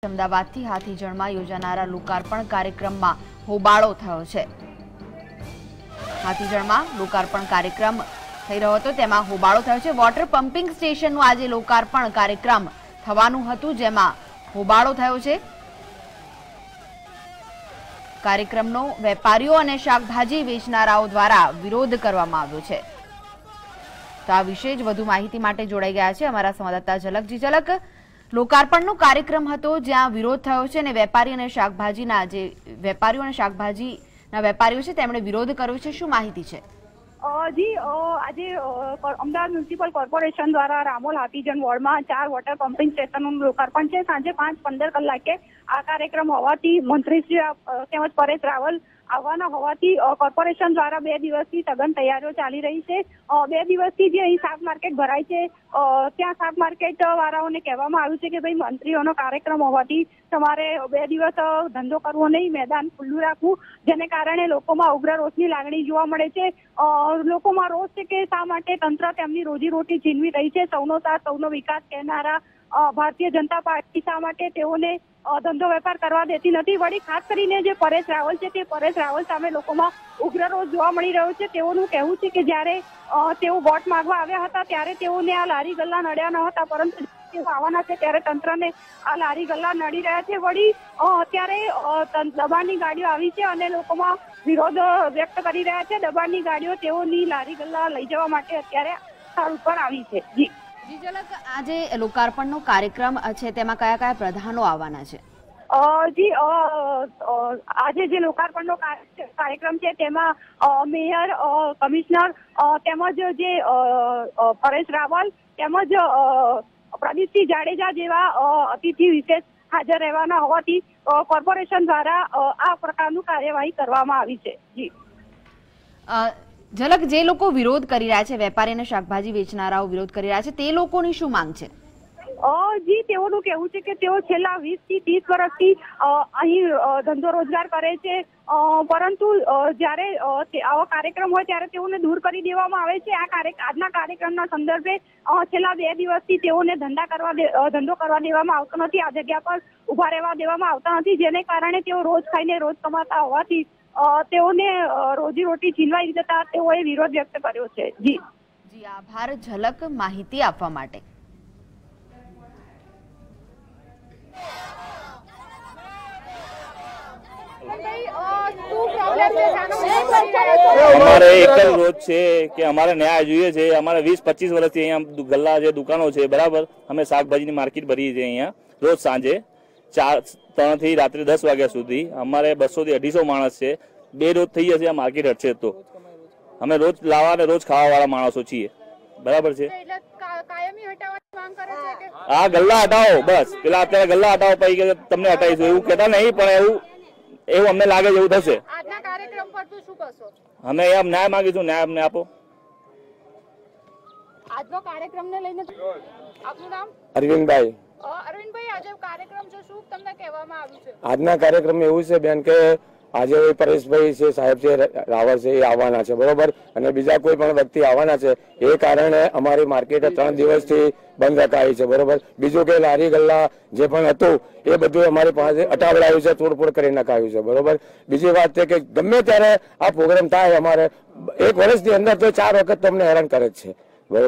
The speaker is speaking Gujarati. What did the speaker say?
અમદાવાદથી હાથીજણમાં યોજાનારા લોકાર્પણ કાર્યક્રમમાં હોબાળો થયો છે। હાથીજણમાં લોકાર્પણ કાર્યક્રમ થઈ રહ્યો હતો તેમાં હોબાળો થયો છે। વોટર પમ્પિંગ સ્ટેશનનું આજે લોકાર્પણ કાર્યક્રમ થવાનું હતું જેમાં હોબાળો થયો છે। કાર્યક્રમનો વેપારીઓ અને શાકભાજી વેચનારાઓ દ્વારા વિરોધ કરવામાં આવ્યો છે। તો આ વિશે જ વધુ માહિતી માટે જોડાઈ ગયા છે અમારા સંવાદદાતા ઝલકજી। ઝલક, લોકાર્પણનો કાર્યક્રમ હતો જ્યાં વિરોધ થયો છે અને વેપારી અને શાકભાજીના જે વેપારીઓ અને શાકભાજીના વેપારીઓ છે તેમણે વિરોધ કર્યો છે, શું માહિતી છે? જી આજે અમદાવાદ મ્યુનિસિપલ કોર્પોરેશન દ્વારા રામોલ હાથીજણ વોર્ડમાં 4 વોટર પમ્પિંગ સ્ટેશનનું લોકાર્પણ છે। સાંજે 5:15 કલાકે આ કાર્યક્રમ હોવાથી મંત્રીશ્રી તેમજ પરેશ રાવલ આવવાના હોવાથી કોર્પોરેશન દ્વારા 2 દિવસથી સઘન તૈયારીઓ ચાલી રહી છે। 2 દિવસથી જે અહીં શાક માર્કેટ ભરાય છે ત્યાં શાક માર્કેટ વાળાઓને કહેવામાં આવ્યું છે કે ભાઈ મંત્રીઓનો કાર્યક્રમ હોવાથી તમારે 2 દિવસ ધંધો કરવો નહીં, મેદાન ખુલ્લું રાખવું, જેને કારણે લોકોમાં ઉગ્ર રોષની લાગણી જોવા મળે છે। લોકોમાં રોષ છે કે શા માટે તંત્ર તેમની રોજીરોટી છીનવી રહી છે। સૌનો સાથ સૌનો વિકાસ કહેનારા ભારતીય જનતા પાર્ટી શા માટે તેઓને ધંધો વેપાર કરવા દેતી નથી। વળી ખાસ કરીને જે પરેશ રાવલ છે તે પરેશ રાવલ સામે લોકોમાં ઉગ્ર રોષ જોવા મળી રહ્યો છે। તેઓનું કહેવું છે કે જ્યારે તેઓ વોટ માંગવા આવ્યા હતા ત્યારે તેઓને આ લારી ગલ્લા નડ્યા ન હતા, પરંતુ તેઓ આવવાના છે ત્યારે તંત્રને આ લારી ગલ્લા નડી રહ્યા છે। વળી અત્યારે દબાણની ગાડીઓ આવી છે અને લોકોમાં વિરોધ વ્યક્ત કરી રહ્યા છે। દબાણની ગાડીઓ તેઓની લારી ગલ્લા લઈ જવા માટે અત્યારે સ્થળ ઉપર આવી છે। જી ઝલક, આજે લોકાર્પણનો કાર્યક્રમ છે તેમાં કયા કયા પ્રધાનો આવવાના છે? જી આજે જે લોકાર્પણનો કાર્યક્રમ છે તેમાં મેયર, કમિશનર તેમજ જે પરેશ રાવલ તેમજ પ્રદીપસિંહ જાડેજા જેવા અતિથિ વિશેષ હાજર રહેવાના હોવાથી કોર્પોરેશન દ્વારા આ પ્રકારનું કાર્યવાહી કરવામાં આવી છે। જી ઝલક, જે લોકો વિરોધ કરી રહ્યા છે, વેપારી અને શાકભાજી વેચનારાઓ વિરોધ કરી રહ્યા છે, તે લોકોની શું માંગ છે? જી તેઓનું કહેવું છે કે તેઓ છેલ્લા 20 થી 30 વર્ષથી અહીં ધંધો રોજગાર કરે છે, પરંતુ જ્યારે આવો કાર્યક્રમ હોય ત્યારે તેઓને દૂર કરી દેવામાં આવે છે। આજના કાર્યક્રમના સંદર્ભે છેલ્લા 2 દિવસથી તેઓને ધંધો કરવા દેવામાં આવતો નથી, આ જગ્યા પર ઉભા રહેવા દેવામાં આવતા નથી, જેને કારણે તેઓ રોજ ખાઈને રોજ કમાતા હોવાથી તેઓને રોજીરોટી છીનવાઈ જતા તેઓએ વિરોધ વ્યક્ત કર્યો છે। જી આભાર ઝલક, માહિતી આપવા માટે। અમારે એક જ રોજ છે કે અમારે ન્યાય જોઈએ છે। અમારે 20-25 વર્ષથી અહીંયા ગલ્લા જે દુકાનો છે, બરાબર, અમે શાકભાજીની માર્કેટ ભરીએ છીએ અહીંયા રોજ સાંજે 3 થી રાત્રે 10 વાગ્યા સુધી। અમારે 200 થી 250 માણસ છે। 2 રોજ થઈ જશે આ માર્કેટ હટશે તો અમે રોજ લાવવા અને રોજ ખાવા વાળા માણસો છીએ, બરાબર છે। આ ગલ્લા હટાવો, બસ પેલા અત્યારે ગલ્લા હટાવો પછી કે તમને હટાવીશું એવું કહેતા નહીં, પણ એવું અમને લાગે એવું થશે। અમે એમ ન્યાય માંગીશું, ન્યાય અમને આપો। આજનો કાર્યક્રમને લઈને આપનું નામ? અરવિંદભાઈ। અરવિંદભાઈ, આજે કાર્યક્રમ છે, શું તમને કહેવામાં આવ્યું છે? આજના કાર્યક્રમ એવું છે બેન કે આજે પરેશભાઈ છે, સાહેબ છે, રાવલ છે, એ આવવાના છે, બરોબર, અને બીજા કોઈ પણ વ્યક્તિ આવવાના છે, એ કારણે અમારી માર્કેટ 3 દિવસથી બંધ રખાઈ છે, બરોબર। બીજું કે લારી ગલ્લા જે પણ હતું એ બધું અમારી પાસે અટાવડાયું છે, તોડફોડ કરી નખાયું છે, બરોબર। બીજી વાત છે કે ગમે ત્યારે આ પ્રોગ્રામ થાય અમારે 1 વર્ષની અંદર તો 4 વખત તમને હેરાન કરે જ છે।